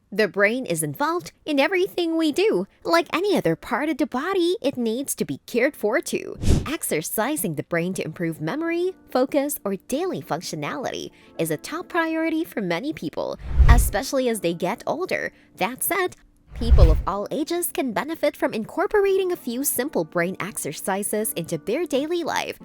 The brain is involved in everything we do. Like any other part of the body, it needs to be cared for too. Exercising the brain to improve memory, focus, or daily functionality is a top priority for many people, especially as they get older. That said, people of all ages can benefit from incorporating a few simple brain exercises into their daily life.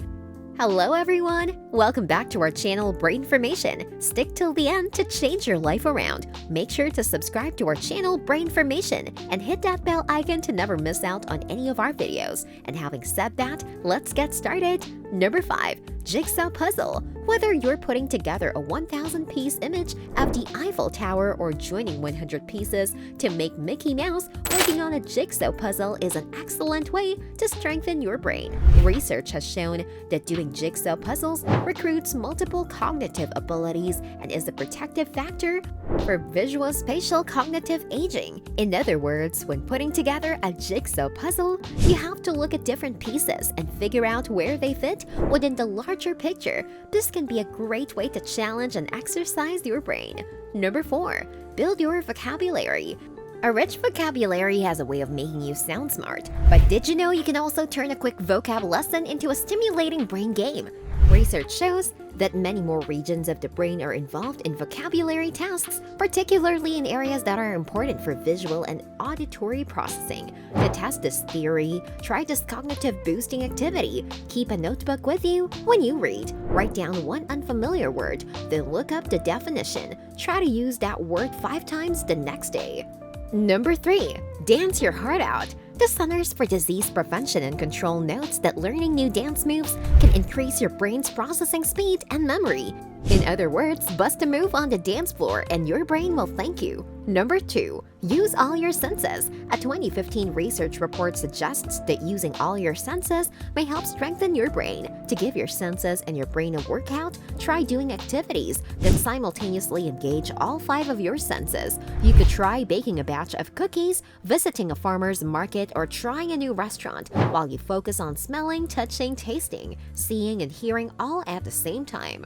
Hello everyone! Welcome back to our channel Brainformation. Stick till the end to change your life around. Make sure to subscribe to our channel Brainformation and hit that bell icon to never miss out on any of our videos. And having said that, let's get started. Number 5. Jigsaw Puzzle. Whether you're putting together a 1,000-piece image of the Eiffel Tower or joining 100 pieces to make Mickey Mouse, working on a jigsaw puzzle is an excellent way to strengthen your brain. Research has shown that doing jigsaw puzzles recruits multiple cognitive abilities and is a protective factor for visuospatial cognitive aging. In other words, when putting together a jigsaw puzzle, you have to look at different pieces and figure out where they fit within the larger picture. This can be a great way to challenge and exercise your brain. Number 4. Build your vocabulary. A rich vocabulary has a way of making you sound smart, but did you know you can also turn a quick vocab lesson into a stimulating brain game? Research shows that many more regions of the brain are involved in vocabulary tasks, particularly in areas that are important for visual and auditory processing. To test this theory, try this cognitive boosting activity. Keep a notebook with you when you read. Write down one unfamiliar word, then look up the definition. Try to use that word 5 times the next day. Number 3. Dance your heart out. The Centers for Disease Prevention and Control notes that learning new dance moves can increase your brain's processing speed and memory. In other words, bust a move on the dance floor and your brain will thank you. Number 2. Use all your senses. A 2015 research report suggests that using all your senses may help strengthen your brain. To give your senses and your brain a workout, try doing activities that simultaneously engage all 5 of your senses. You could try baking a batch of cookies, visiting a farmer's market, or trying a new restaurant while you focus on smelling, touching, tasting, seeing, and hearing all at the same time.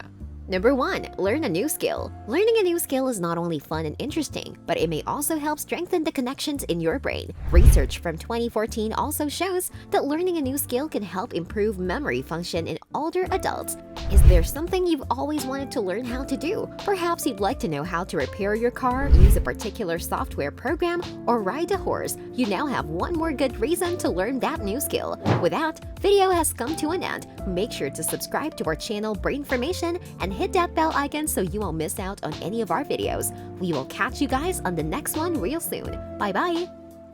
Number 1. Learn a new skill. Learning a new skill is not only fun and interesting, but it may also help strengthen the connections in your brain. Research from 2014 also shows that learning a new skill can help improve memory function in older adults. Is there something you've always wanted to learn how to do? Perhaps you'd like to know how to repair your car, use a particular software program, or ride a horse. You now have one more good reason to learn that new skill. With that, video has come to an end. Make sure to subscribe to our channel Brainformation and hit that bell icon so you won't miss out on any of our videos. We will catch you guys on the next one real soon. Bye bye!